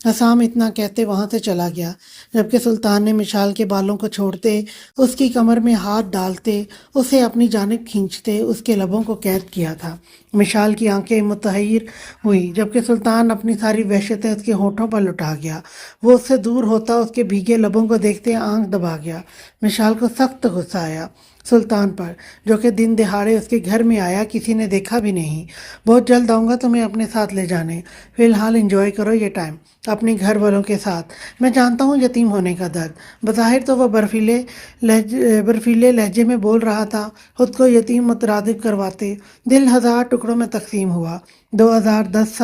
حسام اتنا کہتے وہاں سے چلا گیا، جبکہ سلطان نے مشال کے بالوں کو چھوڑتے، اس کی کمر میں ہاتھ ڈالتے، اسے اپنی جانب کھینچتے اس کے لبوں کو قید کیا تھا۔ مشال کی آنکھیں متحیر ہوئی، جبکہ سلطان اپنی ساری وحشتیں اس کے ہونٹوں پر لٹا گیا۔ وہ اس سے دور ہوتا اس کے بھیگے لبوں کو دیکھتے آنکھ دبا گیا۔ مشال کو سخت غصہ آیا سلطان پر، جو کہ دن دہاڑے اس کے گھر میں آیا، کسی نے دیکھا بھی نہیں۔ بہت جلد آؤں گا تمہیں اپنے ساتھ لے جانے، فی الحال انجوائے کرو یہ ٹائم اپنے گھر والوں کے ساتھ۔ میں جانتا ہوں یتیم ہونے کا درد۔ بظاہر تو وہ برفیلے لہجے میں بول رہا تھا، خود کو یتیم مترادف کرواتے۔ دل ہزار ٹکڑوں میں تقسیم ہوا۔ 10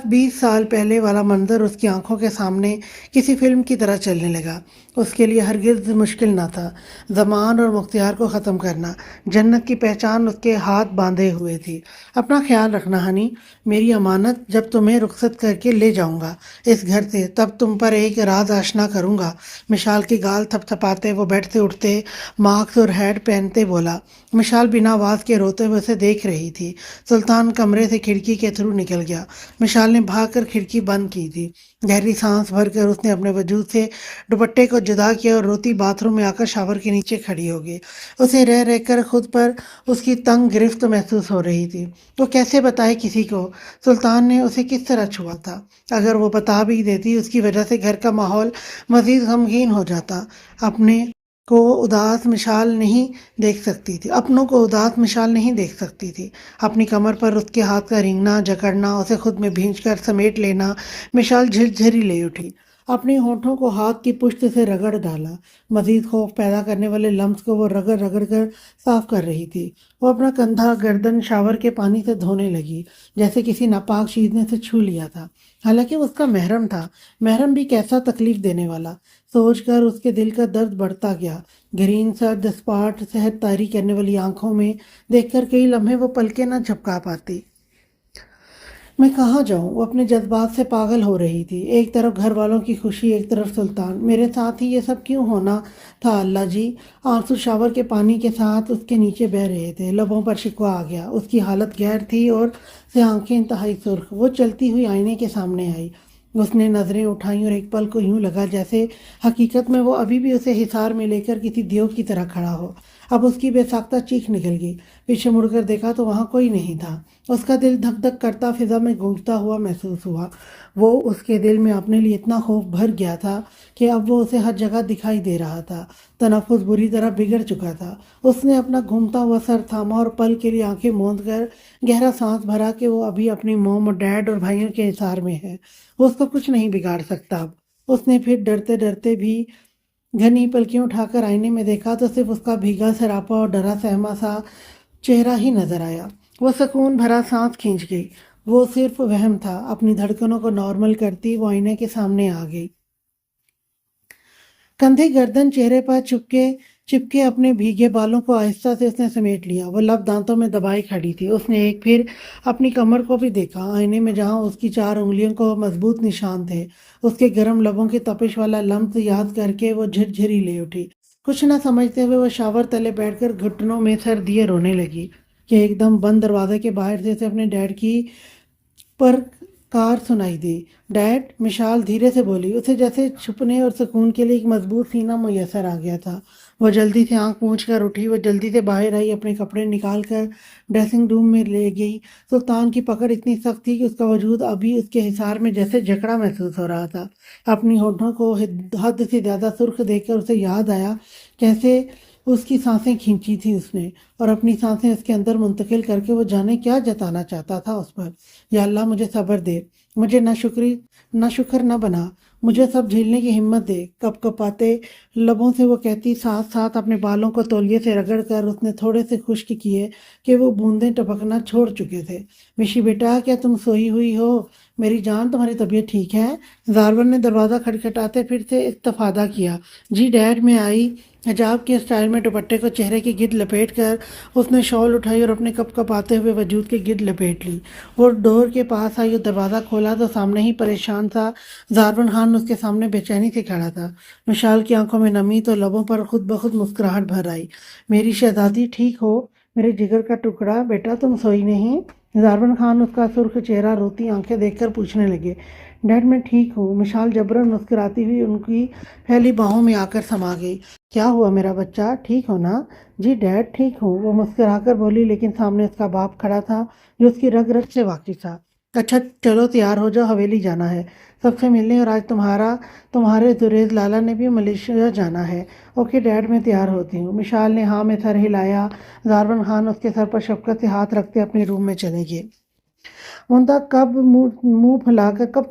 20 سال پہلے والا منظر اس کی آنکھوں کے سامنے کسی فلم کی طرح چلنے لگا۔ اس کے لیے ہرگز مشکل نہ تھا زمان اور مختار کو ختم کرنا۔ جنت کی پہچان اس کے ہاتھ باندھے ہوئے تھی۔ اپنا خیال رکھنا ہنی، میری امانت۔ جب تمہیں رخصت کر کے لے جاؤں گا اس گھر سے، تب تم پر ایک راز آشنا کروں گا۔ مشال کے گال تھپ تھپاتے وہ بیڈ سے اٹھتے، ماسک اور ہیڈ پہنتے بولا۔ مشال بنا آواز کے روتے ہوئے اسے دیکھ رہی تھی۔ سلطان کمرے سے کھڑکی کے تھرو نکل گیا۔ مشال نے بھاگ کر کھڑکی بند کی تھی۔ گہری سانس بھر کر اس نے اپنے وجود سے دوپٹے کو جدا کیا اور روتی باتھ روم میں آ کر شاور کے نیچے کھڑی ہو گئی۔ اسے رہ رہ کر خود پر اس کی تنگ گرفت محسوس ہو رہی تھی۔ وہ کیسے بتائے کسی کو سلطان نے اسے کس طرح چھوا تھا؟ اگر وہ بتا بھی دیتی، اس کی وجہ سے گھر کا ماحول مزید غمگین ہو جاتا۔ اپنے کو اداس مشال نہیں دیکھ سکتی تھی اپنوں کو اداس مشال نہیں دیکھ سکتی تھی۔ اپنی کمر پر اس کے ہاتھ کا رینگنا، جکڑنا، اسے خود میں بھینچ کر سمیٹ لینا، مشال جھرجھری لے اٹھی۔ اپنے ہونٹوں کو ہاتھ کی پشت سے رگڑ ڈالا۔ مزید خوف پیدا کرنے والے لمس کو وہ رگڑ رگڑ کر صاف کر رہی تھی۔ وہ اپنا کندھا گردن شاور کے پانی سے دھونے لگی، جیسے کسی ناپاک چیز نے اسے چھو لیا تھا، حالانکہ وہ اس کا محرم تھا۔ محرم بھی کیسا تکلیف دینے والا، سوچ کر اس کے دل کا درد بڑھتا گیا۔ گرین سرد اسپاٹ صحت طاری کرنے والی آنکھوں میں دیکھ کر کئی لمحے وہ پلکیں نہ جھپکا پاتی۔ میں کہاں جاؤں؟ وہ اپنے جذبات سے پاگل ہو رہی تھی۔ ایک طرف گھر والوں کی خوشی، ایک طرف سلطان۔ میرے ساتھ ہی یہ سب کیوں ہونا تھا اللہ جی؟ آنسو شاور کے پانی کے ساتھ اس کے نیچے بہہ رہے تھے۔ لبوں پر شکوہ آ گیا۔ اس کی حالت گیر تھی اور سے آنکھیں انتہائی سرخ۔ وہ چلتی ہوئی آئینے کے سامنے آئی۔ اس نے نظریں اٹھائیں اور ایک پل کو یوں لگا جیسے حقیقت میں وہ ابھی بھی اسے حصار میں لے کر کسی دیو کی طرح کھڑا ہو۔ اب اس کی بے ساختہ چیخ نکل گئی۔ پیچھے مڑ کر دیکھا تو وہاں کوئی نہیں تھا۔ اس کا دل دھک دھک کرتا فضا میں گونجتا ہوا محسوس ہوا۔ وہ اس کے دل میں اپنے لیے اتنا خوف بھر گیا تھا کہ اب وہ اسے ہر جگہ دکھائی دے رہا تھا۔ تنفس بری طرح بگڑ چکا تھا۔ اس نے اپنا گھومتا ہوا سر تھاما اور پل کے لیے آنکھیں موند کر گہرا سانس بھرا کہ وہ ابھی اپنی موم اور ڈیڈ اور بھائیوں کے حصار میں ہے۔ وہ اس کو کچھ نہیں بگاڑ سکتا اب۔ اس نے پھر ڈرتے ڈرتے بھی گھنی پلکیں اٹھا کر آئینے میں دیکھا تو صرف اس کا بھیگا سراپا اور ڈرا سہما سا چہرہ ہی نظر آیا۔ وہ سکون بھرا سانس کھینچ گئی۔ وہ صرف وہم تھا۔ اپنی دھڑکنوں کو نارمل کرتی وہ آئینے کے سامنے آ گئی۔ کندھے گردن چہرے پر چپکے اپنے بھیگے بالوں کو آہستہ سے اس نے سمیٹ لیا۔ وہ لب دانتوں میں دبائی کھڑی تھی۔ اس نے ایک پھر اپنی کمر کو بھی دیکھا، آئینے میں جہاں اس کی 4 انگلیوں کو مضبوط نشان تھے۔ اس کے گرم لبوں کی تپش والا لمس یاد کر کے وہ جھرجھری لے اٹھی۔ کچھ نہ سمجھتے ہوئے وہ شاور تلے بیٹھ کر گھٹنوں میں سر دیے رونے لگی کہ ایک دم بند دروازے کے باہر سے اسے اپنے ڈیڈ کی پرکار سنائی دی۔ ڈیڈ، مشال دھیرے سے بولی۔ اسے جیسے چھپنے اور سکون کے لیے ایک مضبوط سینہ میسر آ گیا تھا۔ وہ جلدی سے آنکھ پونچھ کر اٹھی۔ وہ جلدی سے باہر آئی، اپنے کپڑے نکال کر ڈریسنگ روم میں لے گئی۔ سلطان کی پکڑ اتنی سخت تھی کہ اس کا وجود ابھی اس کے حصار میں جیسے جکڑا محسوس ہو رہا تھا۔ اپنی ہونٹوں کو حد سے زیادہ سرخ دیکھ کر اسے یاد آیا کیسے اس کی سانسیں کھینچی تھی اس نے، اور اپنی سانسیں اس کے اندر منتقل کر کے وہ جانے کیا جتانا چاہتا تھا اس پر۔ یا اللہ مجھے صبر دے، مجھے نہ شکر نہ بنا، مجھے سب جھیلنے کی ہمت دے۔ کپ کپاتے لبوں سے وہ کہتی، ساتھ ساتھ اپنے بالوں کو تولیے سے رگڑ کر اس نے تھوڑے سے خشک کیے کہ وہ بوندیں ٹپکنا چھوڑ چکے تھے۔ مشی بیٹا، کیا تم سوئی ہوئی ہو؟ میری جان، تمہاری طبیعت ٹھیک ہے؟ زارور نے دروازہ کھٹکھٹاتے پھر سے استفادہ کیا۔ جی ڈیڈ، میں آئی۔ حجاب کے اسٹائل میں دوپٹے کو چہرے کے گرد لپیٹ کر اس نے شال اٹھائی اور اپنے کپ کپاتے ہوئے وجود کے گرد لپیٹ لی۔ وہ ڈور کے پاس آئی اور دروازہ کھولا تو سامنے ہی پریشان سا زارون خان اس کے سامنے بے چینی سے کھڑا تھا۔ مشال کی آنکھوں میں نمی تو لبوں پر خود بخود مسکراہٹ بھر آئی۔ میری شہزادی، ٹھیک ہو؟ میرے جگر کا ٹکڑا، بیٹا تم سوئی نہیں؟ زارون خان اس کا سرخ چہرہ روتی آنکھیں دیکھ کر پوچھنے لگے۔ ڈیڈ میں ٹھیک ہوں، مشال جبرن مسکراتی ہوئی ان کی پھیلی باہوں میں آ کر سما گئی۔ کیا ہوا میرا بچہ، ٹھیک ہو نا؟ جی ڈیڈ ٹھیک ہوں، وہ مسکرا کر بولی، لیکن سامنے اس کا باپ کھڑا تھا جو اس کی رگ رگ سے واقف تھا۔ اچھا چلو تیار ہو جاؤ، حویلی جانا ہے سب سے ملنے، اور آج تمہارے زریز لالا نے بھی ملیشیا جانا ہے۔ اوکے ڈیڈ، میں تیار ہوتی ہوں۔ مشال نے ہاں میں سر ہلایا۔ زارون خان اس کے سر پر شفقت سے ہاتھ رکھتے اپنے روم میں چلے گئے۔ منتہا کب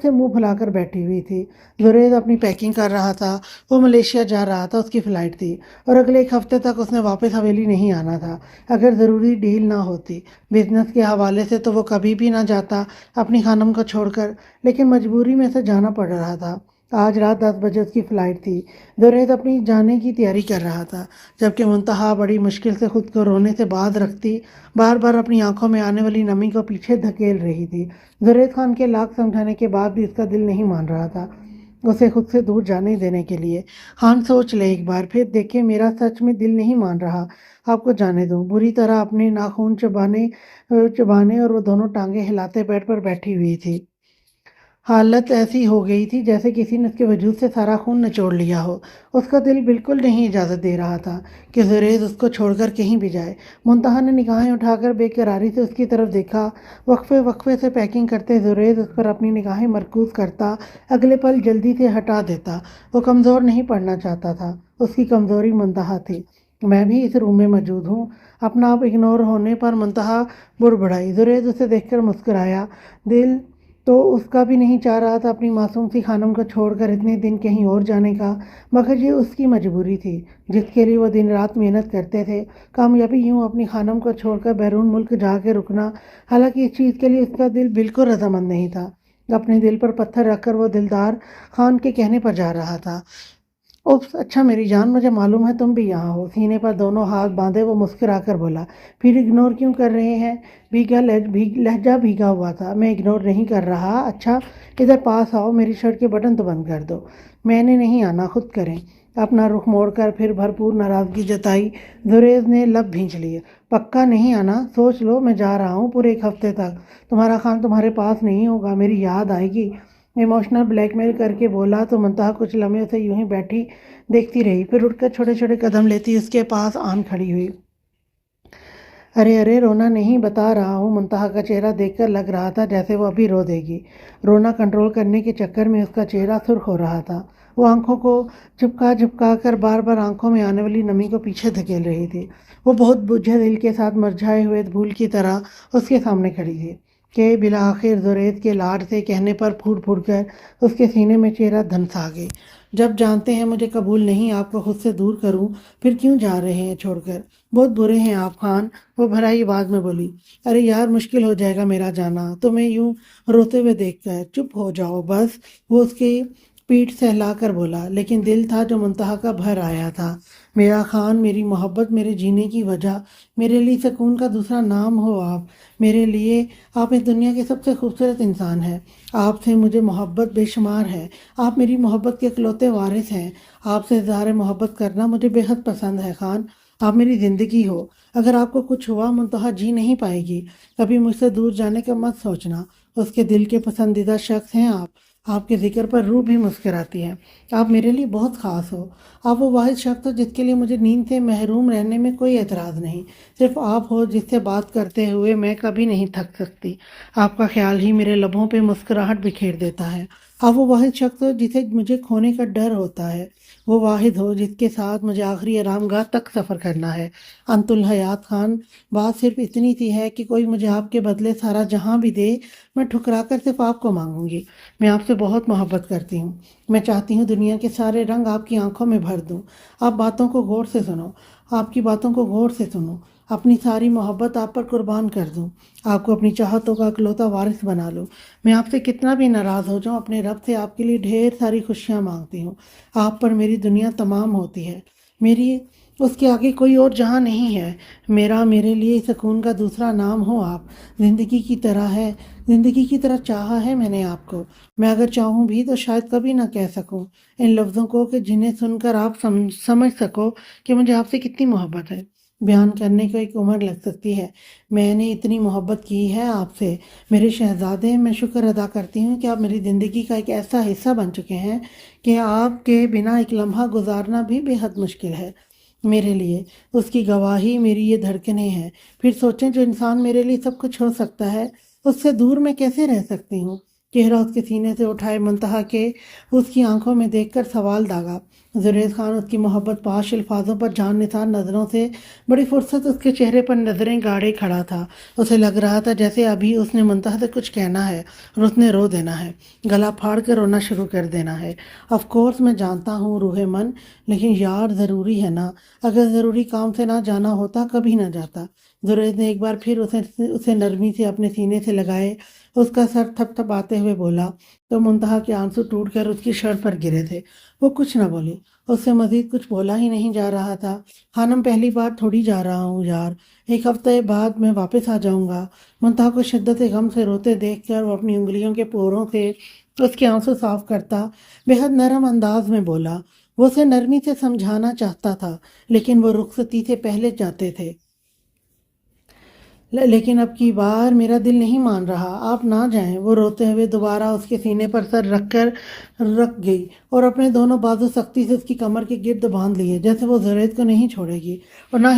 سے منہ پھلا کر بیٹھی ہوئی تھی۔ زریز اپنی پیکنگ کر رہا تھا، وہ ملیشیا جا رہا تھا، اس کی فلائٹ تھی اور اگلے ایک ہفتے تک اس نے واپس حویلی نہیں آنا تھا۔ اگر ضروری ڈیل نہ ہوتی بزنس کے حوالے سے تو وہ کبھی بھی نہ جاتا اپنی خانم کو چھوڑ کر، لیکن مجبوری میں سے جانا پڑ رہا تھا۔ آج رات 10 بجے اس کی فلائٹ تھی۔ زریز اپنی جانے کی تیاری کر رہا تھا، جبکہ منتہا بڑی مشکل سے خود کو رونے سے باز رکھتی بار بار اپنی آنکھوں میں آنے والی نمی کو پیچھے دھکیل رہی تھی۔ زریز خان کے لاکھ سمجھانے کے بعد بھی اس کا دل نہیں مان رہا تھا اسے خود سے دور جانے دینے کے لیے۔ خان سوچ لے ایک بار، پھر دیکھیں میرا سچ میں دل نہیں مان رہا، آپ کو جانے دوں۔ بری طرح اپنے ناخن چبانے اور وہ دونوں ٹانگیں ہلاتے بیڈ پر بیٹھی ہوئی تھی۔ حالت ایسی ہو گئی تھی جیسے کسی نے اس کے وجود سے سارا خون نچوڑ لیا ہو۔ اس کا دل بالکل نہیں اجازت دے رہا تھا کہ زریز اس کو چھوڑ کر کہیں بھی جائے۔ منتہا نے نگاہیں اٹھا کر بے قراری سے اس کی طرف دیکھا۔ وقفے سے پیکنگ کرتے زریز اس پر اپنی نگاہیں مرکوز کرتا، اگلے پل جلدی سے ہٹا دیتا۔ وہ کمزور نہیں پڑنا چاہتا تھا، اس کی کمزوری منتہا تھی۔ میں بھی اس روم میں موجود ہوں۔ اپنا آپ اگنور ہونے پر منتہا بڑبڑائی۔ زریز اسے دیکھ کر مسکرایا۔ دل تو اس کا بھی نہیں چاہ رہا تھا اپنی معصوم سی خانم کو چھوڑ کر اتنے دن کہیں اور جانے کا، مگر یہ اس کی مجبوری تھی جس کے لیے وہ دن رات محنت کرتے تھے۔ کامیابی یوں اپنی خانم کو چھوڑ کر بیرون ملک جا کے رکنا، حالانکہ اس چیز کے لیے اس کا دل بالکل رضامند نہیں تھا۔ اپنے دل پر پتھر رکھ کر وہ دلدار خان کے کہنے پر جا رہا تھا۔ اوپس، اچھا میری جان، مجھے معلوم ہے تم بھی یہاں ہو۔ سینے پر دونوں ہاتھ باندھے وہ مسکرا کر بولا، پھر اگنور کیوں کر رہے ہیں؟ لہجہ بھیگا ہوا تھا۔ میں اگنور نہیں کر رہا۔ اچھا ادھر پاس آؤ، میری شرٹ کے بٹن تو بند کر دو۔ میں نے نہیں آنا، خود کریں۔ اپنا رخ موڑ کر پھر بھرپور ناراضگی جتائی۔ زریز نے لب بھینچ لیے۔ پکا نہیں آنا؟ سوچ لو، میں جا رہا ہوں پورے ایک ہفتے تک۔ تمہارا خان تمہارے پاس نہیں ہوگا، میری یاد آئے گی۔ ایموشنل بلیک میل کر کے بولا تو منتہا کچھ لمحے اسے یوں ہی بیٹھی دیکھتی رہی، پھر اٹھ کر چھوٹے چھوٹے قدم لیتی اس کے پاس آن کھڑی ہوئی۔ ارے رونا نہیں، بتا رہا ہوں۔ منتہا کا چہرہ دیکھ کر لگ رہا تھا جیسے وہ ابھی رو دے گی۔ رونا کنٹرول کرنے کے چکر میں اس کا چہرہ سرخ ہو رہا تھا۔ وہ آنکھوں کو جھپکا کر بار بار آنکھوں میں آنے والی نمی کو پیچھے دھکیل رہی تھی۔ وہ بہت بجھے دل کے ساتھ مرجھائے ہوئے پھول کی طرح اس کے سامنے کھڑی تھی کہ بالآخر زریز کے لاڈ سے کہنے پر پھوٹ پھوٹ کر اس کے سینے میں چہرہ دھنس آ گئی۔ جب جانتے ہیں مجھے قبول نہیں آپ کو خود سے دور کروں، پھر کیوں جا رہے ہیں چھوڑ کر؟ بہت برے ہیں آپ خان، وہ بھرائی آواز میں بولی۔ ارے یار، مشکل ہو جائے گا میرا جانا تمہیں یوں روتے ہوئے دیکھ کر۔ چپ ہو جاؤ بس، وہ اس کی پیٹھ سہلا کر بولا، لیکن دل تھا جو منتہا کا بھر آیا تھا۔ میرا خان، میری محبت، میرے جینے کی وجہ، میرے لیے سکون کا دوسرا نام ہو آپ۔ میرے لیے آپ اس دنیا کے سب سے خوبصورت انسان ہیں۔ آپ سے مجھے محبت بے شمار ہے۔ آپ میری محبت کے اکلوتے وارث ہیں۔ آپ سے اظہار محبت کرنا مجھے بے حد پسند ہے خان۔ آپ میری زندگی ہو۔ اگر آپ کو کچھ ہوا منتہا جی نہیں پائے گی۔ کبھی مجھ سے دور جانے کا مت سوچنا۔ اس کے دل کے پسندیدہ شخص ہیں آپ۔ آپ کے ذکر پر روح بھی مسکراتی ہے۔ آپ میرے لیے بہت خاص ہو۔ آپ وہ واحد شخص ہو جس کے لیے مجھے نیند سے محروم رہنے میں کوئی اعتراض نہیں۔ صرف آپ ہو جس سے بات کرتے ہوئے میں کبھی نہیں تھک سکتی۔ آپ کا خیال ہی میرے لبوں پہ مسکراہٹ بکھیر دیتا ہے۔ آپ وہ واحد شخص ہو جسے مجھے کھونے کا ڈر ہوتا ہے۔ وہ واحد ہو جس کے ساتھ مجھے آخری آرام گاہ تک سفر کرنا ہے۔ انت الحیات خان، بات صرف اتنی سی ہے کہ کوئی مجھے آپ کے بدلے سارا جہاں بھی دے، میں ٹھکرا کر صرف آپ کو مانگوں گی۔ میں آپ سے بہت محبت کرتی ہوں۔ میں چاہتی ہوں دنیا کے سارے رنگ آپ کی آنکھوں میں بھر دوں۔ آپ باتوں کو غور سے سنو، آپ کی باتوں کو غور سے سنو۔ اپنی ساری محبت آپ پر قربان کر دوں۔ آپ کو اپنی چاہتوں کا اکلوتا وارث بنا لوں۔ میں آپ سے کتنا بھی ناراض ہو جاؤں، اپنے رب سے آپ کے لیے ڈھیر ساری خوشیاں مانگتی ہوں۔ آپ پر میری دنیا تمام ہوتی ہے۔ میری اس کے آگے کوئی اور جہاں نہیں ہے۔ میرے لیے سکون کا دوسرا نام ہو آپ۔ زندگی کی طرح ہے، زندگی کی طرح چاہا ہے میں نے آپ کو۔ میں اگر چاہوں بھی تو شاید کبھی نہ کہہ سکوں ان لفظوں کو کہ جنہیں سن کر آپ سمجھ سکو کہ مجھے آپ سے کتنی محبت ہے۔ بیان کرنے کو ایک عمر لگ سکتی ہے۔ میں نے اتنی محبت کی ہے آپ سے میرے شہزادے، میں شکر ادا کرتی ہوں کہ آپ میری زندگی کا ایک ایسا حصہ بن چکے ہیں کہ آپ کے بنا ایک لمحہ گزارنا بھی بے حد مشکل ہے میرے لیے۔ اس کی گواہی میری یہ دھڑکنیں ہیں۔ پھر سوچیں، جو انسان میرے لیے سب کچھ ہو سکتا ہے، اس سے دور میں کیسے رہ سکتی ہوں؟ چہرہ اس کے سینے سے اٹھائے منتہا کے اس کی آنکھوں میں دیکھ کر سوال داغا۔ زبید خان اس کی محبت پاش الفاظوں پر جان نثار نظروں سے بڑی فرصت اس کے چہرے پر نظریں گاڑے کھڑا تھا۔ اسے لگ رہا تھا جیسے ابھی اس نے منتہا سے کچھ کہنا ہے اور اس نے رو دینا ہے، گلا پھاڑ کر رونا شروع کر دینا ہے۔ آف کورس میں جانتا ہوں روح من، لیکن یار ضروری ہے نا، اگر ضروری کام سے نہ جانا ہوتا کبھی نہ جاتا۔ زبید نے ایک بار پھر اسے نرمی سے اپنے سینے سے لگائے اس کا سر تھپ تھپاتے ہوئے بولا تو منتہا کے آنسو ٹوٹ کر اس کی شرٹ پر گرے تھے۔ وہ کچھ نہ بولی، اس سے مزید کچھ بولا ہی نہیں جا رہا تھا۔ خانم، پہلی بار تھوڑی جا رہا ہوں یار، ایک ہفتے بعد میں واپس آ جاؤں گا۔ منتہا کو شدت غم سے روتے دیکھ کر وہ اپنی انگلیوں کے پوروں سے اس کے آنسو صاف کرتا بے حد نرم انداز میں بولا۔ وہ اسے نرمی سے سمجھانا چاہتا تھا، لیکن وہ رخصتی سے پہلے جاتے تھے۔ لیکن اب کی بار میرا دل نہیں مان رہا، آپ نہ جائیں۔ وہ روتے ہوئے دوبارہ اس کے سینے پر سر رکھ گئی اور اپنے دونوں بازو سختی سے اس کی کمر کے گرد باندھ لیے، جیسے وہ زبید کو نہیں چھوڑے گی اور نہ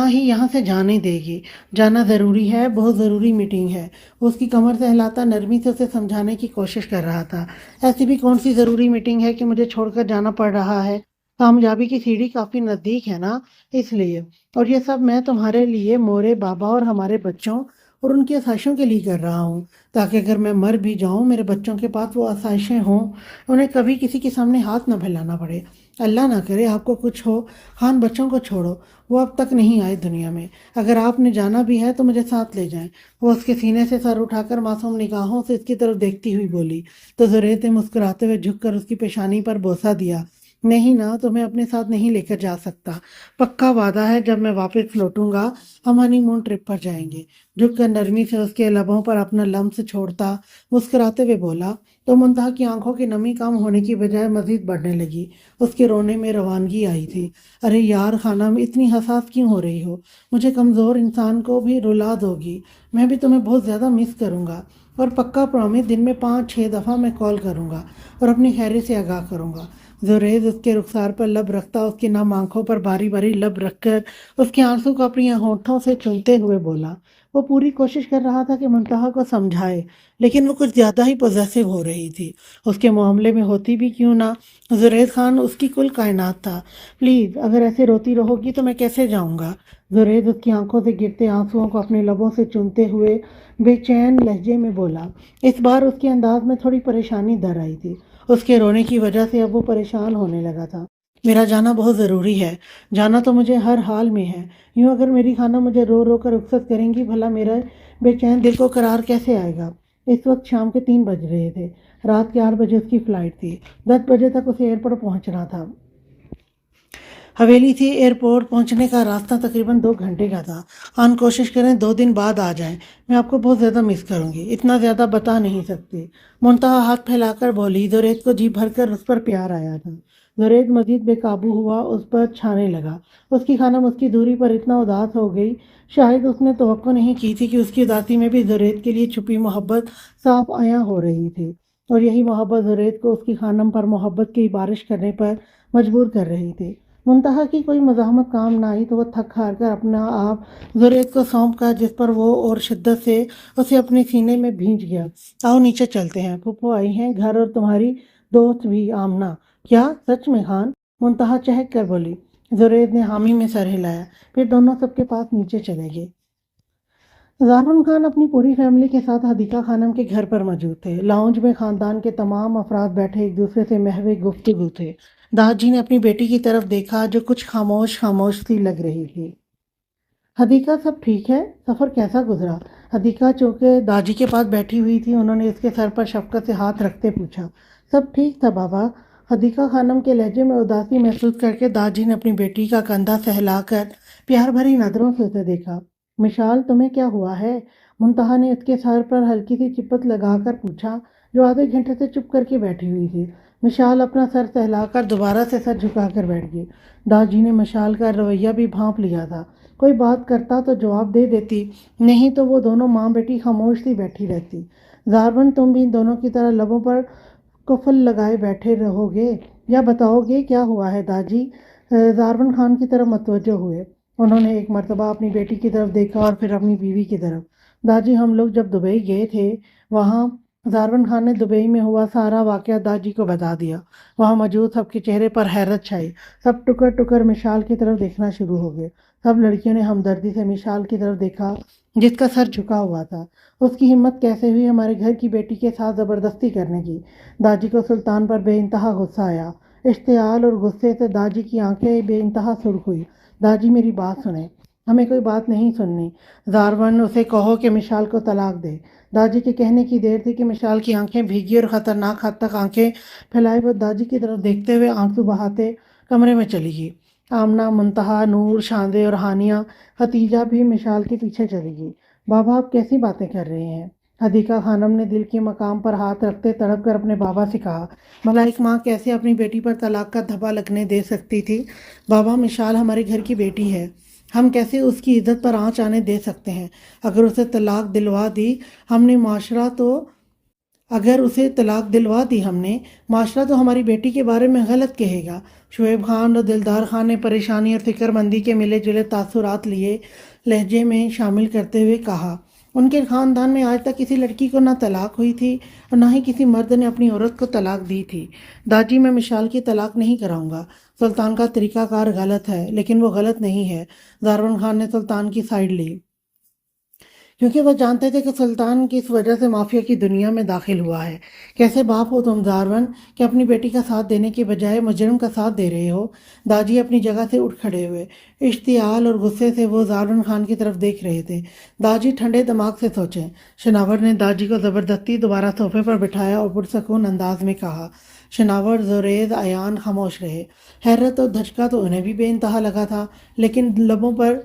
ہی یہاں سے جانے دے گی۔ جانا ضروری ہے، بہت ضروری میٹنگ ہے۔ وہ اس کی کمر سے ہلاتا نرمی سے اسے سمجھانے کی کوشش کر رہا تھا۔ ایسی بھی کون سی ضروری میٹنگ ہے کہ مجھے چھوڑ کر جانا پڑ رہا ہے؟ کامیابی کی سیڑھی کافی نزدیک ہے نا، اس لیے۔ اور یہ سب میں تمہارے لیے، مورے بابا اور ہمارے بچوں اور ان کی آسائشوں کے لیے کر رہا ہوں، تاکہ اگر میں مر بھی جاؤں میرے بچوں کے پاس وہ آسائشیں ہوں، انہیں کبھی کسی کے سامنے ہاتھ نہ پھیلانا پڑے۔ اللہ نہ کرے آپ کو کچھ ہو۔ خان، بچوں کو چھوڑو، وہ اب تک نہیں آئے دنیا میں۔ اگر آپ نے جانا بھی ہے تو مجھے ساتھ لے جائیں۔ وہ اس کے سینے سے سر اٹھا کر معصوم نگاہوں سے اس کی طرف دیکھتی ہوئی بولی تو زبید نے مسکراتے ہوئے جھک کر اس کی پیشانی پر بوسہ دیا۔ نہیں نا، تمہیں اپنے ساتھ نہیں لے کر جا سکتا۔ پکا وعدہ ہے، جب میں واپس لوٹوں گا ہم ہنی مون ٹرپ پر جائیں گے۔ جھک کر نرمی سے اس کے لبوں پر اپنا لمس چھوڑتا مسکراتے ہوئے بولا تو منتہا کی آنکھوں کی نمی کم ہونے کی بجائے مزید بڑھنے لگی۔ اس کے رونے میں روانگی آئی تھی۔ ارے یار خانم، اتنی حساس کیوں ہو رہی ہو؟ مجھے کمزور انسان کو بھی رلا دو گی۔ میں بھی تمہیں بہت زیادہ مس کروں گا، اور پکا پرومس، دن میں 5-6 دفعہ میں کال کروں گا اور اپنی خیریت سے آگاہ کروں گا۔ زبید اس کے رخسار پر لب رکھتا اس کی نم آنکھوں پر باری باری لب رکھ کر اس کے آنسو کو اپنی ہونٹوں سے چومتے ہوئے بولا۔ وہ پوری کوشش کر رہا تھا کہ منتہا کو سمجھائے، لیکن وہ کچھ زیادہ ہی پوزیسو ہو رہی تھی۔ اس کے معاملے میں ہوتی بھی کیوں نہ، زبید خان اس کی کل کائنات تھا۔ پلیز، اگر ایسے روتی رہو گی تو میں کیسے جاؤں گا؟ زبید اس کی آنکھوں سے گرتے آنسوؤں کو اپنے لبوں سے چومتے ہوئے بے چین لہجے میں بولا۔ اس بار اس کے انداز میں تھوڑی پریشانی در آئی تھی۔ اس کے رونے کی وجہ سے اب وہ پریشان ہونے لگا تھا۔ میرا جانا بہت ضروری ہے، جانا تو مجھے ہر حال میں ہے۔ یوں اگر میری خانہ مجھے رو رو کر رخصت کریں گی، بھلا میرا بے چین دل کو قرار کیسے آئے گا؟ اس وقت شام کے 3 بج رہے تھے۔ رات کے 8 بجے اس کی فلائٹ تھی۔ 10 بجے تک اسے ایئرپورٹ پہنچنا تھا۔ حویلی سے ایئرپورٹ پہنچنے کا راستہ تقریباً 2 گھنٹے کا تھا۔ خان، کوشش کریں 2 دن بعد آ جائیں، میں آپ کو بہت زیادہ مس کروں گی، اتنا زیادہ بتا نہیں سکتی۔ منتہا ہاتھ پھیلا کر بولی۔ زبید کو جی بھر کر اس پر پیار آیا تھا۔ زبید مزید بے قابو ہوا، اس پر چھانے لگا۔ اس کی خانم اس کی دوری پر اتنا اداس ہو گئی، شاید اس نے توقع نہیں کی تھی کہ اس کی اداسی میں بھی زبید کے لیے چھپی محبت صاف عیاں ہو رہی تھی، اور یہی محبت زبید کو اس کی خانم پر محبت کی بارش کرنے پر مجبور کر رہی تھی۔ منتہا کی کوئی مزاحمت کام نہ آئی تو وہ تھک ہار کر اپنا آپ زبید کو سونپ کر، جس پر وہ اور شدت سے اسے اپنے سینے میں بھینچ گیا۔ آؤ نیچے چلتے ہیں، پھپھو آئی ہیں گھر اور تمہاری دوست بھی، آمنہ۔ کیا سچ میں خان؟ منتہا چہک کر بولی۔ زبید نے حامی میں سر ہلایا، پھر دونوں سب کے پاس نیچے چلے گئے۔ زارون خان اپنی پوری فیملی کے ساتھ حدیقہ خانم کے گھر پر موجود تھے۔ لاؤنج میں خاندان کے تمام افراد بیٹھے ایک دوسرے سے محو گفتگو تھے۔ داس جی نے اپنی بیٹی کی طرف دیکھا جو کچھ خاموش سی لگ رہی تھی۔ حدیقہ، سب ٹھیک ہے؟ سفر کیسا گزرا؟ حدیقہ چونکہ داجی کے پاس بیٹھی ہوئی تھی، انہوں نے اس کے سر پر شفقت سے ہاتھ رکھتے پوچھا۔ سب ٹھیک تھا بابا۔ حدیقہ خانم کے لہجے میں اداسی محسوس کر کے داجی نے اپنی بیٹی کا کندھا سہلا کر پیار بھری نظروں سے اسے دیکھا۔ مشال، تمہیں کیا ہوا ہے؟ منتہا نے اس کے سر پر ہلکی سی چپت لگا کر پوچھا۔ جو آدھے گھنٹے سے چپ کر کے بیٹھی ہوئی تھی۔ مشال اپنا سر سہلا کر دوبارہ سے سر جھکا کر بیٹھ گئی۔ داجی نے مشال کا رویہ بھی بھانپ لیا تھا۔ کوئی بات کرتا تو جواب دے دیتی، نہیں تو وہ دونوں ماں بیٹی خاموش سی بیٹھی رہتی۔ زارون تم بھی ان دونوں کی طرح لبوں پر قفل لگائے بیٹھے رہو گے یا بتاؤ گے کیا ہوا ہے داجی؟ زارون خان کی طرف متوجہ ہوئے۔ انہوں نے ایک مرتبہ اپنی بیٹی کی طرف دیکھا اور پھر اپنی بیوی کی طرف۔ داجی ہم لوگ جب دبئی گئے تھے وہاں زارون خان نے دبئی میں ہوا سارا واقعہ داجی کو بتا دیا۔ وہاں موجود سب کے چہرے پر حیرت چھائی۔ سب ٹکر ٹکر مشال کی طرف دیکھنا شروع ہو گئے۔ سب لڑکیوں نے ہمدردی سے مشال کی طرف دیکھا جس کا سر جھکا ہوا تھا۔ اس کی ہمت کیسے ہوئی ہمارے گھر کی بیٹی کے ساتھ زبردستی کرنے کی؟ داجی کو سلطان پر بے انتہا غصہ آیا۔ اشتعال اور غصے سے داجی کی آنکھیں بے انتہا سرخ ہوئی۔ داجی میری بات سنیں، ہمیں کوئی بات نہیں سننی۔ زارون اسے کہو کہ مشال کو طلاق دے۔ داجی کے کہنے کی دیر تھی کہ مشال کی آنکھیں بھیگی اور خطرناک حد تک آنکھیں پھیلائے وہ داجی کی طرف دیکھتے ہوئے آنسو بہاتے کمرے میں چلی گئی۔ آمنہ، منتہا، نور، شاندے اور ہانیہ ختیجہ بھی مشال کے پیچھے چلی گئی۔ بابا آپ کیسی باتیں کر رہے ہیں؟ حدیقہ خانم نے دل کے مقام پر ہاتھ رکھتے تڑپ کر اپنے بابا سے کہا، ملائک ماں کیسے اپنی بیٹی پر طلاق کا دھبا لگنے دے سکتی تھی؟ بابا مشال ہمارے گھر کی بیٹی ہے، ہم کیسے اس کی عزت پر آنچ آنے دے سکتے ہیں؟ اگر اسے طلاق دلوا دی ہم نے معاشرہ تو ہماری بیٹی کے بارے میں غلط کہے گا۔ شعیب خان اور دلدار خان نے پریشانی اور فکر مندی کے ملے جلے تاثرات لیے لہجے میں شامل کرتے ہوئے کہا، ان کے خاندان میں آج تک کسی لڑکی کو نہ طلاق ہوئی تھی اور نہ ہی کسی مرد نے اپنی عورت کو طلاق دی تھی۔ داجی میں مشال کی طلاق نہیں کراؤں گا۔ سلطان کا طریقہ کار غلط ہے لیکن وہ غلط نہیں ہے۔ زارون خان نے سلطان کی سائیڈ لی کیونکہ وہ جانتے تھے کہ سلطان کس وجہ سے مافیا کی دنیا میں داخل ہوا ہے۔ کیسے باپ ہو تم زارون کہ اپنی بیٹی کا ساتھ دینے کے بجائے مجرم کا ساتھ دے رہے ہو؟ داجی اپنی جگہ سے اٹھ کھڑے ہوئے۔ اشتعال اور غصے سے وہ زارون خان کی طرف دیکھ رہے تھے۔ داجی ٹھنڈے دماغ سے سوچیں۔ شناور نے داجی کو زبردستی دوبارہ صوفے پر بٹھایا اور پرسکون انداز میں کہا۔ شناور، زوریز، ایان خاموش رہے۔ حیرت اور دھچکا تو انہیں بھی بے انتہا لگا تھا لیکن لبوں پر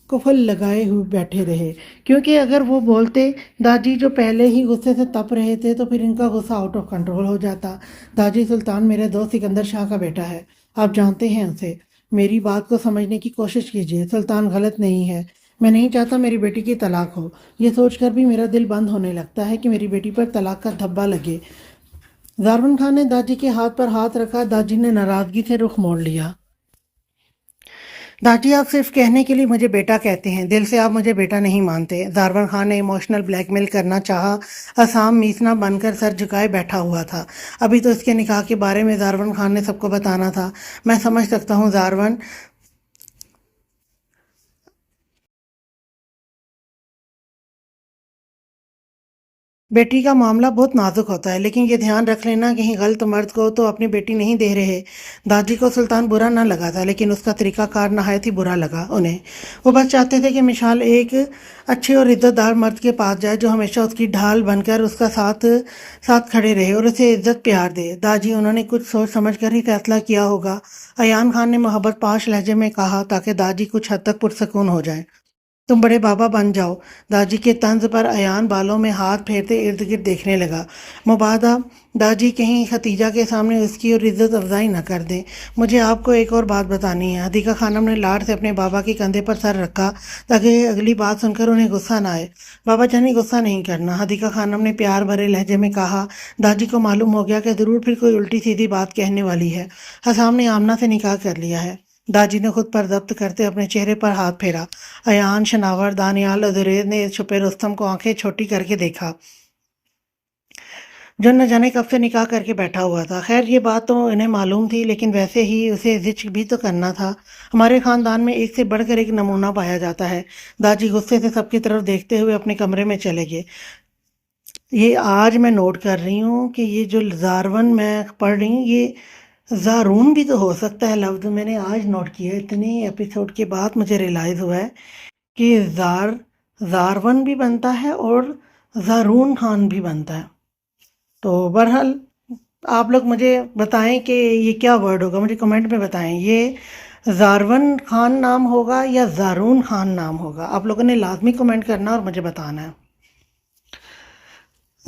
قفل لگائے ہوئے بیٹھے رہے، کیونکہ اگر وہ بولتے داجی جو پہلے ہی غصے سے تپ رہے تھے تو پھر ان کا غصہ آؤٹ آف کنٹرول ہو جاتا۔ داجی، سلطان میرے دوست سکندر شاہ کا بیٹا ہے، آپ جانتے ہیں اسے، میری بات کو سمجھنے کی کوشش کیجیے۔ سلطان غلط نہیں ہے، میں نہیں چاہتا میری بیٹی کی طلاق ہو۔ یہ سوچ کر بھی میرا دل بند ہونے لگتا ہے کہ میری بیٹی پر طلاق کا دھبا لگے۔ زارون خان نے داجی کے ہاتھ پر ہاتھ رکھا۔ داجی نے ناراضگی سے رخ موڑ لیا۔ داجی آپ صرف کہنے کے لیے مجھے بیٹا کہتے ہیں، دل سے آپ مجھے بیٹا نہیں مانتے۔ زارون خان نے ایموشنل بلیک میل کرنا چاہا۔ اسام میسنا بن کر سر جھکائے بیٹھا ہوا تھا۔ ابھی تو اس کے نکاح کے بارے میں زارون خان نے سب کو بتانا تھا۔ میں سمجھ سکتا ہوں زارون، بیٹی کا معاملہ بہت نازک ہوتا ہے لیکن یہ دھیان رکھ لینا کہیں غلط مرد کو تو اپنی بیٹی نہیں دے رہے۔ داجی کو سلطان برا نہ لگا تھا لیکن اس کا طریقہ کار نہایت ہی برا لگا انہیں۔ وہ بس چاہتے تھے کہ مشال ایک اچھے اور عزت دار مرد کے پاس جائے جو ہمیشہ اس کی ڈھال بن کر اس کا ساتھ کھڑے رہے اور اسے عزت پیار دے۔ داجی، انہوں نے کچھ سوچ سمجھ کر ہی فیصلہ کیا ہوگا، ایان خان نے محبت پاش لہجے میں کہا تاکہ داجی کچھ حد تک پرسکون ہو جائے۔ تم بڑے بابا بن جاؤ۔ داجی کے طنز پر ایان بالوں میں ہاتھ پھیرتے ارد گرد دیکھنے لگا۔ مبادا داجی کہیں ختیجہ کے سامنے اس کی اور عزت افزائی نہ کر دیں۔ مجھے آپ کو ایک اور بات بتانی ہے۔ حدیقہ خانم نے لاڈ سے اپنے بابا کے کندھے پر سر رکھا تاکہ اگلی بات سن کر انہیں غصہ نہ آئے۔ بابا جانی، غصہ نہیں کرنا، حدیقہ خانم نے پیار بھرے لہجے میں کہا۔ داجی کو معلوم ہو گیا کہ ضرور پھر کوئی الٹی سیدھی بات کہنے والی ہے۔ حسام نے آمنہ سے نکاح کر لیا ہے۔ داجی نے خود پر ضبط کرتے اپنے چہرے پر ہاتھ پھیرا۔ ایان، شناور، دانیال اور زریز نے چھپے رستم کو آنکھیں چھوٹی کر کے دیکھا جو نہ جانے کب سے نکاح کر کے بیٹھا ہوا تھا۔ خیر یہ بات تو انہیں معلوم تھی لیکن ویسے ہی اسے ذکر بھی تو کرنا تھا۔ ہمارے خاندان میں ایک سے بڑھ کر ایک نمونہ پایا جاتا ہے۔ داجی غصے سے سب کی طرف دیکھتے ہوئے اپنے کمرے میں چلے گئے۔ یہ آج میں نوٹ کر رہی ہوں کہ یہ جو زارون میں پڑھ رہی ہوں یہ زارون بھی تو ہو سکتا ہے لفظ، میں نے آج نوٹ کیا، اتنے ایپیسوڈ کے بعد مجھے ریلائز ہوا ہے کہ زارون بھی بنتا ہے اور زارون خان بھی بنتا ہے۔ تو بہرحال آپ لوگ مجھے بتائیں کہ یہ کیا ورڈ ہوگا، مجھے کمنٹ میں بتائیں یہ زارون خان نام ہوگا یا زارون خان نام ہوگا۔ آپ لوگوں نے لازمی کمنٹ کرنا اور مجھے بتانا ہے۔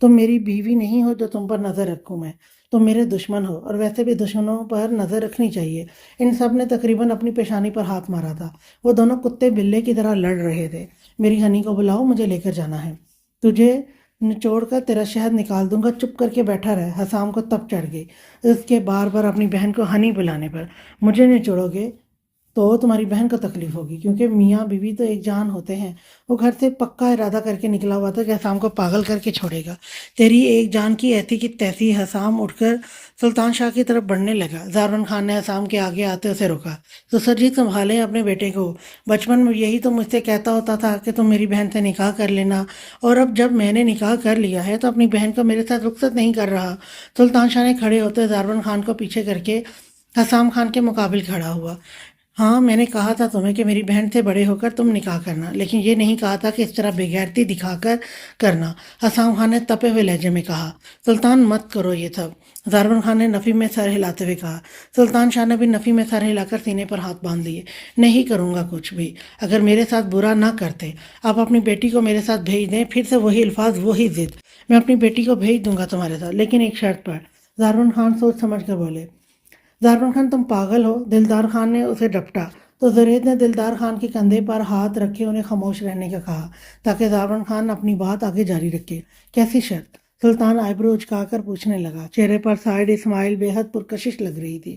تم میری بیوی نہیں ہو جو تم پر نظر رکھوں میں، تم میرے دشمن ہو، اور ویسے بھی دشمنوں پر نظر رکھنی چاہیے۔ ان سب نے تقریباً اپنی پیشانی پر ہاتھ مارا تھا۔ وہ دونوں کتے بلے کی طرح لڑ رہے تھے۔ میری ہنی کو بلاؤ، مجھے لے کر جانا ہے۔ تجھے نچوڑ کر تیرا شہد نکال دوں گا، چپ کر کے بیٹھا رہ۔ حسام کو تب چڑھ گئی اس کے بار بار اپنی بہن کو ہنی بلانے پر۔ مجھے نچوڑو گے تو تمہاری بہن کو تکلیف ہوگی، کیونکہ میاں بیوی تو ایک جان ہوتے ہیں۔ وہ گھر سے پکا ارادہ کر کے نکلا ہوا تھا کہ حسام کو پاگل کر کے چھوڑے گا۔ تیری ایک جان کی ایسی کی تیسی۔ حسام اٹھ کر سلطان شاہ کی طرف بڑھنے لگا۔ زارون خان نے حسام کے آگے آتے اسے روکا۔ تو سر جی سنبھالیں اپنے بیٹے کو، بچپن میں یہی تو مجھ سے کہتا ہوتا تھا کہ تم میری بہن سے نکاح کر لینا، اور اب جب میں نے نکاح کر لیا ہے تو اپنی بہن کو میرے ساتھ رخصت نہیں کر رہا۔ سلطان شاہ نے کھڑے ہوتے زارون خان کو پیچھے کر کے حسام خان کے مقابل کھڑا ہوا۔ ہاں میں نے کہا تھا تمہیں کہ میری بہن سے بڑے ہو کر تم نکاح کرنا، لیکن یہ نہیں کہا تھا کہ اس طرح بےغیرتی دکھا کر کرنا۔ حسام خان نے تپے ہوئے لہجے میں کہا۔ سلطان مت کرو یہ سب، زارون خان نے نفی میں سر ہلاتے ہوئے کہا۔ سلطان شاہ نے بھی نفی میں سر ہلا کر سینے پر ہاتھ باندھ لیے۔ نہیں کروں گا کچھ بھی، اگر میرے ساتھ برا نہ کرتے۔ آپ اپنی بیٹی کو میرے ساتھ بھیج دیں، پھر سے وہی الفاظ وہی ضد۔ میں اپنی بیٹی کو بھیج دوں گا تمہارے ساتھ، لیکن ایک شرط پر۔ زارون خان سوچ سمجھ کر بولے۔ زارون خان تم پاگل ہو؟ دلدار خان نے اسے ڈپٹا تو زرید نے دلدار خان کے کندھے پر ہاتھ رکھے انہیں خاموش رہنے کا کہا تاکہ زارون خان اپنی بات آگے جاری رکھے۔ کیسی شرط؟ سلطان آئیبرو اچکا کر پوچھنے لگا۔ چہرے پر سائیڈ اسمائل بے حد پرکشش لگ رہی تھی۔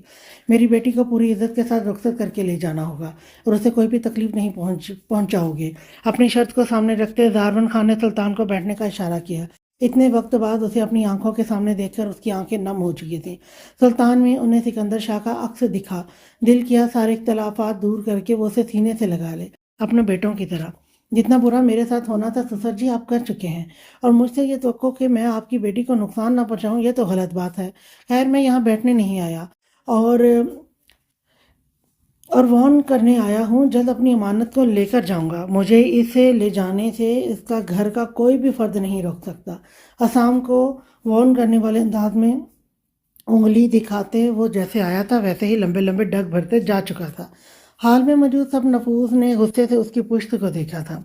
میری بیٹی کو پوری عزت کے ساتھ رخصت کر کے لے جانا ہوگا اور اسے کوئی بھی تکلیف نہیں پہنچاؤ گے۔ اپنی شرط کو سامنے رکھتے زارون خان نے سلطان کو بیٹھنے کا اشارہ کیا۔ اتنے وقت بعد اسے اپنی آنکھوں کے سامنے دیکھ کر اس کی آنکھیں نم ہو چکی تھیں۔ سلطان میں انہیں سکندر شاہ کا عکس دکھا۔ دل کیا سارے اختلافات دور کر کے وہ اسے سینے سے لگا لے، اپنے بیٹوں کی طرح۔ جتنا برا میرے ساتھ ہونا تھا سسر جی آپ کر چکے ہیں، اور مجھ سے یہ توقع کہ میں آپ کی بیٹی کو نقصان نہ پہنچاؤں یہ تو غلط بات ہے۔ خیر میں یہاں بیٹھنے نہیں آیا اور وارن کرنے آیا ہوں، جلد اپنی امانت کو لے کر جاؤں گا۔ مجھے اسے لے جانے سے اس کا گھر کا کوئی بھی فرد نہیں روک سکتا۔ حسام کو وارن کرنے والے انداز میں انگلی دکھاتے وہ جیسے آیا تھا ویسے ہی لمبے لمبے ڈگ بھرتے جا چکا تھا۔ حال میں موجود سب نفوس نے غصے سے اس کی پشت کو دیکھا تھا۔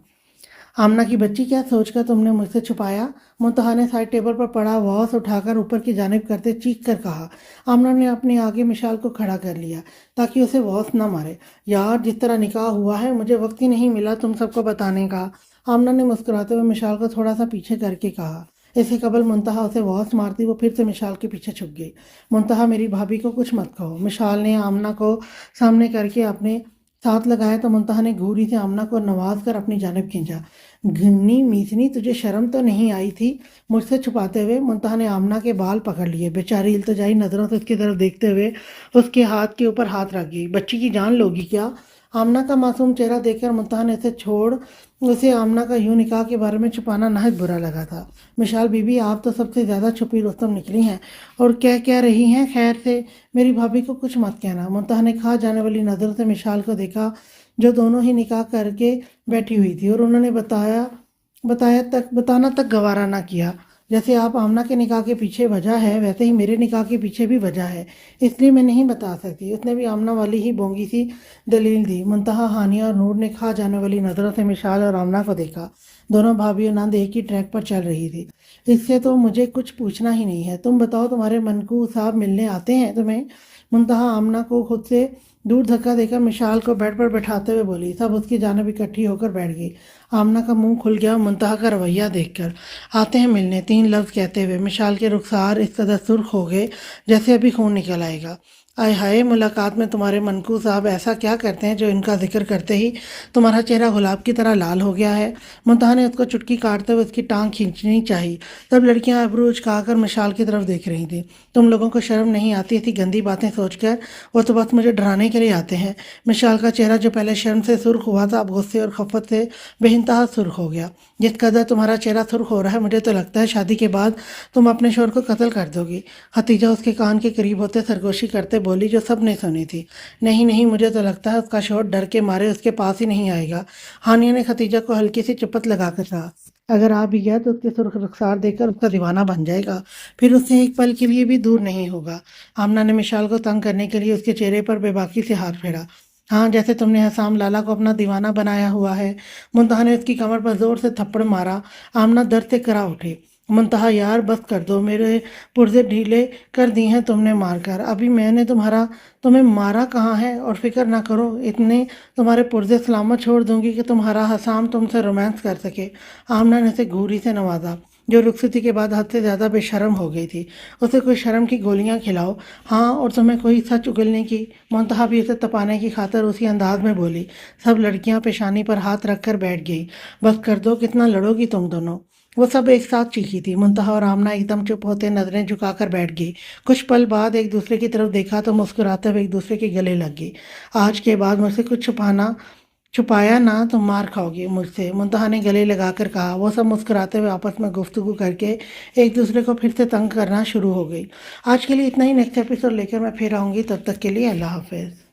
آمنہ کی بچی، کیا سوچ کر تم نے مجھ سے چھپایا؟ منتہا نے سائڈ ٹیبل پر پڑا واس اٹھا کر اوپر کی جانب کرتے چیخ کر کہا۔ آمنہ نے اپنے آگے مشال کو کھڑا کر لیا تاکہ اسے واس نہ مارے۔ یار جس طرح نکاح ہوا ہے مجھے وقت ہی نہیں ملا تم سب کو بتانے کا۔ آمنہ نے مسکراتے ہوئے مشال کو تھوڑا سا پیچھے کر کے کہا۔ اس سے قبل منتہا اسے واس مارتی وہ پھر سے مشال کے پیچھے چھپ گئی۔ منتہا میری بھابھی کو کچھ مت کہو۔ مشال نے آمنہ کو سامنے کر کے اپنے ساتھ لگایا تو منتہا نے گھوری سے آمنہ کو نواز کر اپنی جانب کھینچا۔ گھنی میسنی، تجھے شرم تو نہیں آئی تھی؟ مجھ سے چھپاتے ہوئے منتہا نے آمنہ کے بال پکڑ لیے۔ بیچاری التجائی نظروں سے اس کی طرف دیکھتے ہوئے اس کے ہاتھ کے اوپر ہاتھ رکھ گئی۔ بچی کی جان لوگی کیا؟ آمنہ کا معصوم چہرہ دیکھ کر منتہا نے اسے چھوڑ اسے آمنہ کا یوں نکاح کے بارے میں چھپانا نہایت برا لگا تھا۔ مشال بی بی آپ تو سب سے زیادہ چھپی رستم نکلی ہیں، اور کیا رہی ہیں خیر سے؟ میری بھابھی کو کچھ مت کہنا۔ منتہا نے کھا جانے والی نظر سے مشال کو دیکھا جو دونوں ہی نکاح کر کے بیٹھی ہوئی تھی، اور انہوں نے بتانا تک گوارا نہ کیا۔ جیسے آپ آمنہ کے نکاح کے پیچھے وجہ ہے ویسے ہی میرے نکاح کے پیچھے بھی وجہ ہے، اس لیے میں نہیں بتا سکتی۔ اس نے بھی آمنہ والی ہی بونگی سی دلیل دی۔ منتہا، ہانیہ اور نور نے کھا جانے والی نظروں سے مشال اور آمنہ کو دیکھا۔ دونوں بھابھیوں نند ایک ہی ٹریک پر چل رہی تھی۔ اس سے تو مجھے کچھ پوچھنا ہی نہیں ہے، تم بتاؤ تمہارے منقو صاحب ملنے آتے ہیں تمہیں؟ منتہا آمنہ کو خود سے دور دھکا دے کر مشال کو بیڈ پر بٹھاتے ہوئے بولی۔ سب اس کی جانب اکٹھی ہو کر بیٹھ گئی۔ آمنہ کا منہ کھل گیا منتہا کا رویہ دیکھ کر۔ آتے ہیں ملنے، 3 لفظ کہتے ہوئے مشال کے رخسار اس قدر سرخ ہو گئے جیسے ابھی خون نکل آئے گا۔ آئے ہائے، ملاقات میں تمہارے منقو صاحب ایسا کیا کرتے ہیں جو ان کا ذکر کرتے ہی تمہارا چہرہ گلاب کی طرح لال ہو گیا ہے؟ منتہا نے اس کو چٹکی کاٹتے ہوئے اس کی ٹانگ کھینچنی چاہی۔ تب لڑکیاں ابرو اچکا کر مشال کی طرف دیکھ رہی تھیں۔ تم لوگوں کو شرم نہیں آتی ایسی گندی باتیں سوچ کر؟ وہ تو بس مجھے ڈرانے کے لیے آتے ہیں۔ مشال کا چہرہ جو پہلے شرم سے سرخ ہوا تھا اب غصے اور خفت سے بے انتہا سرخ ہو گیا۔ جس قدر تمہارا چہرہ سرخ ہو رہا ہے مجھے تو لگتا ہے شادی کے بعد تم اپنے شوہر کو قتل کر دو گی۔ ختیجہ اس کے کان کے قریب ہوتے سرگوشی کرتے بولی جو سب نے سنی تھی۔ نہیں، مجھے تو لگتا ہے اس کا شوہر ڈر کے مارے اس کے پاس ہی نہیں آئے گا۔ ہانیہ نے ختیجہ کو ہلکی سی چپت لگا کر کہا۔ اگر آ بھی گیا تو اس کے سرخ رخسار دیکھ کر اس کا دیوانہ بن جائے گا، پھر اس سے ایک پل کے لیے بھی دور نہیں ہوگا۔ آمنہ نے مشال کو تنگ کرنے کے لیے اس کے چہرے پر بے باکی سے ہاتھ پھیرا۔ ہاں، جیسے تم نے حسام لالا کو اپنا دیوانہ بنایا ہوا ہے۔ منتہا نے اس کی کمر پر زور سے تھپڑ مارا۔ آمنہ درد سے کرا اٹھی۔ منتہا یار بس کر دو، میرے پرزے ڈھیلے کر دی ہیں تم نے مار کر، ابھی میں نے تمہیں مارا کہاں ہے؟ اور فکر نہ کرو، اتنے تمہارے پرزے سلامت چھوڑ دوں گی کہ تمہارا حسام تم سے رومانس کر سکے۔ آمنہ نے اسے گھوری سے نوازا، جو رخصتی کے بعد حد سے زیادہ بے شرم ہو گئی تھی۔ اسے کوئی شرم کی گولیاں کھلاؤ، ہاں، اور تمہیں کوئی سچ اگلنے کی؟ منتہا بھی اسے تپانے کی خاطر اسی انداز میں بولی۔ سب لڑکیاں پیشانی پر ہاتھ رکھ کر بیٹھ گئی۔ بس کر دو، کتنا لڑو گی تم دونوں؟ وہ سب ایک ساتھ چیخی تھی۔ منتہا اور آمنہ ایک دم چپ ہوتے نظریں جھکا کر بیٹھ گئی۔ کچھ پل بعد ایک دوسرے کی طرف دیکھا تو مسکراتے ہوئے ایک دوسرے کے گلے لگ گئی۔ آج کے بعد مجھ سے کچھ چھپایا نہ تو مار کھاؤ گی مجھ سے، منتہا نے گلے لگا کر کہا۔ وہ سب مسکراتے ہوئے آپس میں گفتگو کر کے ایک دوسرے کو پھر سے تنگ کرنا شروع ہو گئی۔ آج کے لیے اتنا ہی، نیکسٹ ایپیسوڈ لے کر میں پھر آؤں گی، تب تک کے لیے اللہ حافظ۔